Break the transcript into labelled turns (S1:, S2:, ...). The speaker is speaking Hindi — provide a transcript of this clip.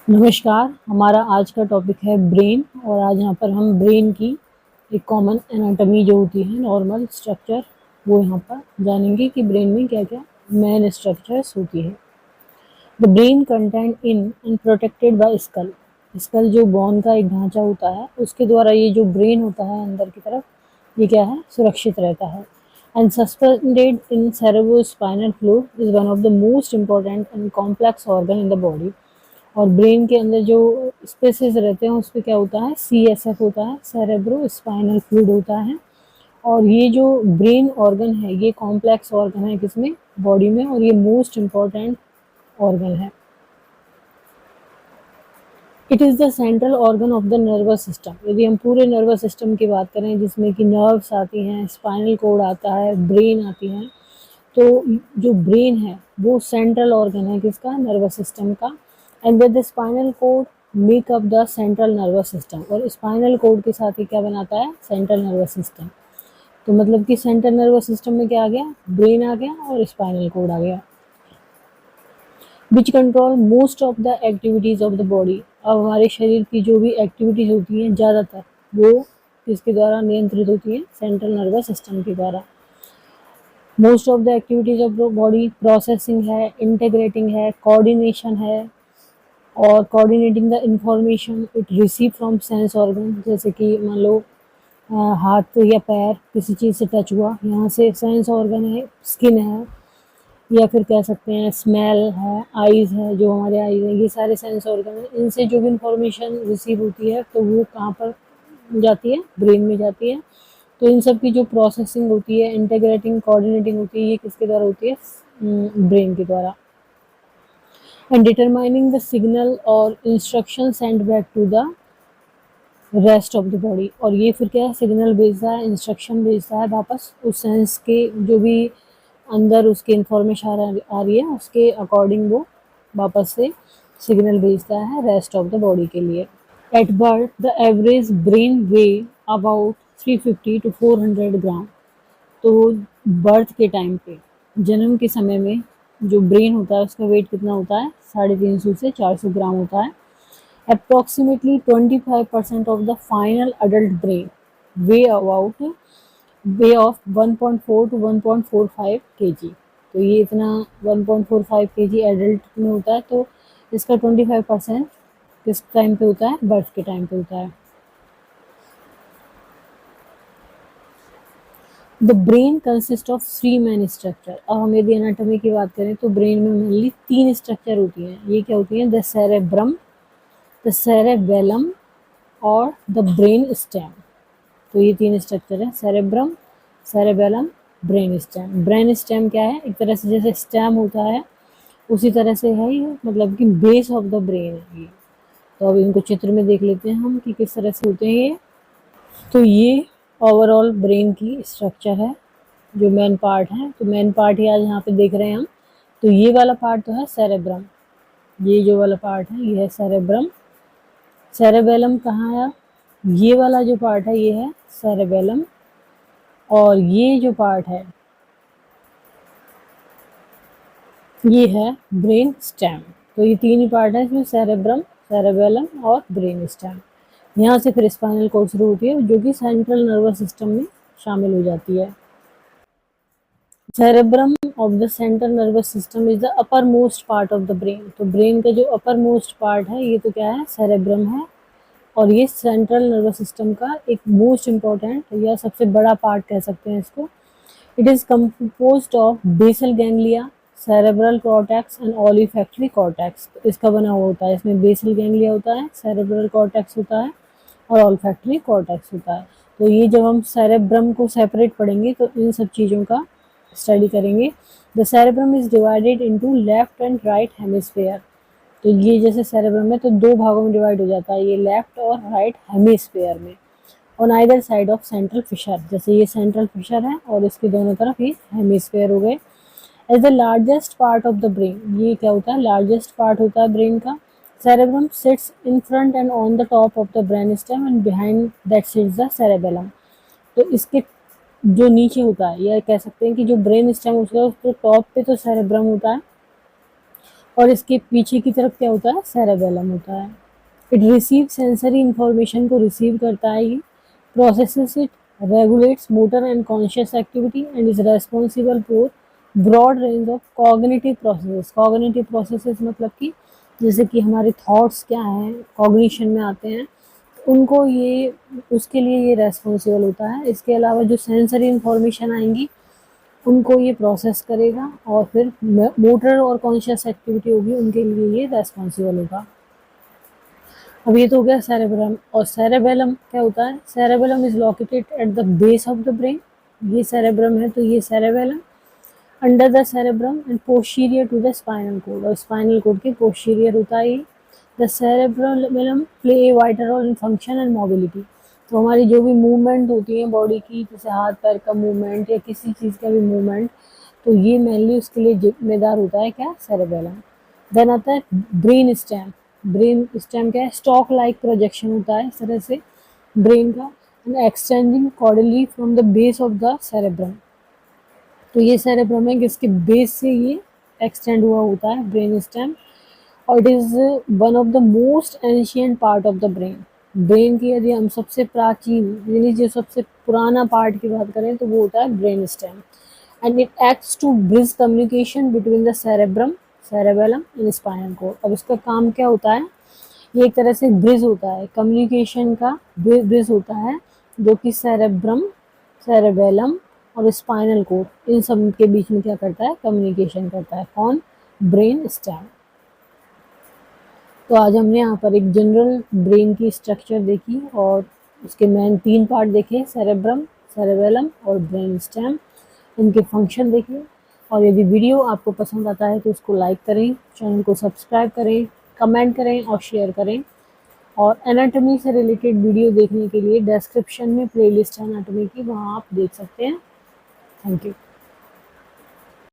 S1: नमस्कार। हमारा आज का टॉपिक है ब्रेन और आज यहाँ पर हम ब्रेन की एक कॉमन एनाटॉमी जो होती है, नॉर्मल स्ट्रक्चर, वो यहाँ पर जानेंगे कि ब्रेन में क्या क्या मेन स्ट्रक्चर्स होती है। The brain content in and protected by skull. Skull जो बोन का एक ढांचा होता है, उसके द्वारा ये जो ब्रेन होता है अंदर की तरफ, ये क्या है, सुरक्षित रहता है। And suspended in cerebrospinal fluid is one of the most important and complex organ in the body. और ब्रेन के अंदर जो स्पेसेस रहते हैं उस पर क्या होता है, CSF होता है, सेरेब्रो स्पाइनल फ्लूइड होता है। और ये जो ब्रेन ऑर्गन है ये कॉम्प्लेक्स ऑर्गन है किसमें, बॉडी में, और ये मोस्ट इम्पॉर्टेंट ऑर्गन है। It is the central organ of the nervous system. यदि हम पूरे नर्वस सिस्टम की बात करें जिसमें कि नर्व्स आती हैं, स्पाइनल कोड आता है, ब्रेन आती है, तो जो ब्रेन है वो सेंट्रल ऑर्गन है किसका, नर्वस सिस्टम का। And with the spinal code make up the central nervous system. और स्पाइनल कोड के साथ ही क्या बनाता है, सेंट्रल नर्वस सिस्टम। तो मतलब कि सेंट्रल नर्वस सिस्टम में क्या आ गया, ब्रेन आ गया और स्पाइनल कोड आ गया। Which control most of the activities of the body. अब हमारे शरीर की जो भी एक्टिविटीज होती हैं ज़्यादातर वो किसके द्वारा नियंत्रित होती हैं, सेंट्रल नर्वस सिस्टम के द्वारा। Most of the activities of the body processing है, इंटीग्रेटिंग है, कोऑर्डिनेशन है, और coordinating the information it receive from sense organ. जैसे कि मान लो हाथ या पैर किसी चीज़ से टच हुआ, यहाँ से सेंस ऑर्गन है, स्किन है, या फिर कह सकते हैं स्मेल है, आईज है, जो हमारे आईज है, ये सारे सेंस ऑर्गन है। इनसे जो भी इंफॉर्मेशन रिसीव होती है तो वो कहाँ पर जाती है, ब्रेन में जाती है। तो इन सब की जो प्रोसेसिंग होती है, इंटीग्रेटिंग, कोऑर्डिनेटिंग होती है, ये किसके द्वारा होती है, ब्रेन के द्वारा। एंड डिटरमाइनिंग द सिग्नल और instruction send back to the rest of the body. और ये फिर क्या है, सिग्नल भेजता है, इंस्ट्रक्शन भेजता है वापस उस सेंस के जो भी अंदर उसके इंफॉर्मेशन आ रही है उसके अकॉर्डिंग वो वापस से सिग्नल भेजता है रेस्ट ऑफ द बॉडी के लिए। At birth the average brain way about 350 to 400 ग्राम। तो बर्थ के टाइम पे, जन्म के समय में जो ब्रेन होता है उसका वेट कितना होता है, 350 से 400 ग्राम होता है। Approximately 25% of the final adult brain way about way of 1.4 to 1.45 kg। तो ये इतना 1.45 kg एडल्ट में होता है। तो इसका 25% किस टाइम पे होता है, बर्थ के टाइम पे होता है। The brain consist of 3 main structure. अब हम यदि एनाटॉमी की बात करें तो ब्रेन में मेनली 3 स्ट्रक्चर होती हैं। ये क्या होती हैं, द सेरेब्रम, द सेरेबेलम और द ब्रेन स्टेम। तो ये 3 स्ट्रक्चर है, cerebrum, cerebellum, brain stem. Brain stem क्या है, एक तरह से जैसे स्टेम होता है उसी तरह से है ये, मतलब कि बेस ऑफ द ब्रेन है ये। तो अब इनको चित्र में देख लेते हैं हम कि किस तरह से होते हैं ये। तो ये ओवरऑल ब्रेन की स्ट्रक्चर है, जो मेन पार्ट है। तो मेन पार्ट ही आज यहाँ पे देख रहे हैं हम। तो ये वाला पार्ट तो है सेरेब्रम, ये जो वाला पार्ट है ये है सेरेब्रम। सेरेबेलम कहाँ है, ये वाला जो पार्ट है ये है सेरेबेलम, और ये जो पार्ट है ये है ब्रेन स्टेम। तो ये 3 ही पार्ट है इसमें, सेरेब्रम, सेरेबेलम और ब्रेन स्टेम। यहाँ से फिर स्पाइनल कोर्ड शुरू होती है जो कि सेंट्रल नर्वस सिस्टम में शामिल हो जाती है। Cerebrum of the central nervous system is the upper most part of the brain. तो ब्रेन का जो अपर मोस्ट पार्ट है ये तो क्या है, सेरेब्रम है। और ये सेंट्रल नर्वस सिस्टम का एक मोस्ट इम्पॉर्टेंट या सबसे बड़ा पार्ट कह सकते हैं इसको। It is composed of basal ganglia, cerebral cortex and olfactory cortex. इसका बना हुआ होता है, इसमें बेसल गैंग्लिया होता है, सेरेब्रल कॉर्टेक्स होता है और ओलिफैक्टरी कॉर्टेक्स होता है। तो ये जब हम सेरेब्रम को सेपरेट पढ़ेंगे तो इन सब चीज़ों का स्टडी करेंगे। The cerebrum is divided into left and right hemisphere. तो ये जैसे सेरेब्रम है तो 2 भागों में डिवाइड हो जाता है, ये लेफ्ट और राइट हेमिस्फेयर में। On either side of central fissure, जैसे ये सेंट्रल फिशर है और इसके दोनों तरफ ये हेमिस्फेयर हो गए। As the largest part of the brain, ये क्या होता है, लार्जेस्ट पार्ट होता है ब्रेन का। Cerebrum sits in front and on the top of the brain stem and behind that sits the cerebellum. तो इसके जो नीचे होता है, या कह सकते हैं कि जो ब्रेन स्टेम उसके टॉप पे तो सेरेब्रम होता है और इसके पीछे की तरफ क्या होता है, सेरेबेलम होता है। इट रिसीव सेंसरी इंफॉर्मेशन को रिसीव करता है ये, processes it, regulates motor and conscious activity and is responsible for broad range of cognitive processes। cognitive processes मतलब कि जैसे कि हमारे थॉट्स क्या हैं, कॉग्निशन में आते हैं, उनको ये, उसके लिए ये रेस्पॉन्सिबल होता है। इसके अलावा जो सेंसरी इंफॉर्मेशन आएंगी उनको ये प्रोसेस करेगा, और फिर मोटर और कॉन्शियस एक्टिविटी होगी उनके लिए ये रेस्पॉन्सिबल होगा। अब ये तो हो गया सेरेब्रम। और सेरेबेलम क्या होता है, cerebellum is located at the base of the brain. ये सेरेब्रम है तो ये cerebellum under the cerebrum and posterior to the spinal cord, और स्पाइनल कोड के पोस्टीरियर होता है ये। The cerebrum play a vital role in function and mobility. तो हमारी जो भी मूवमेंट होती है बॉडी की, जैसे हाथ पैर का मूवमेंट या किसी चीज़ का भी मूवमेंट, तो ये मेनली उसके लिए जिम्मेदार होता है क्या, सेरेबेलम। देन आता है ब्रेन स्टेम। ब्रेन स्टेम क्या है, स्टॉक लाइक प्रोजेक्शन होता है इस तरह से ब्रेन का, and extending caudally from the base of the cerebrum. तो ये सेरेब्रम है जिसके बेस से ये एक्सटेंड हुआ होता है ब्रेन स्टेम, और it is one of the most ancient part of the brain. Brain की यदि हम सबसे प्राचीन यानी जो सबसे पुराना पार्ट की बात करें तो वो होता है brain stem, and it acts to bridge communication between the cerebrum, cerebellum and spinal cord. अब इसका काम क्या होता है, ये एक तरह से ब्रिज होता है, कम्युनिकेशन का ब्रिज होता है, जो कि सेरेब्रम, सेरेबेलम और स्पाइनल कोड इन सब के बीच में क्या करता है, कम्युनिकेशन करता है। कौन, ब्रेन स्टेम। तो आज हमने यहाँ पर एक जनरल ब्रेन की स्ट्रक्चर देखी और उसके मेन 3 पार्ट देखे, सेरेब्रम, सेरेबेलम और ब्रेन स्टेम, इनके फंक्शन देखे। और यदि वीडियो आपको पसंद आता है तो उसको लाइक करें, चैनल को सब्सक्राइब करें, कमेंट करें और शेयर करें। और एनाटॉमी से रिलेटेड वीडियो देखने के लिए डिस्क्रिप्शन में प्लेलिस्ट है एनाटॉमी की, वहाँ आप देख सकते हैं। Thank you.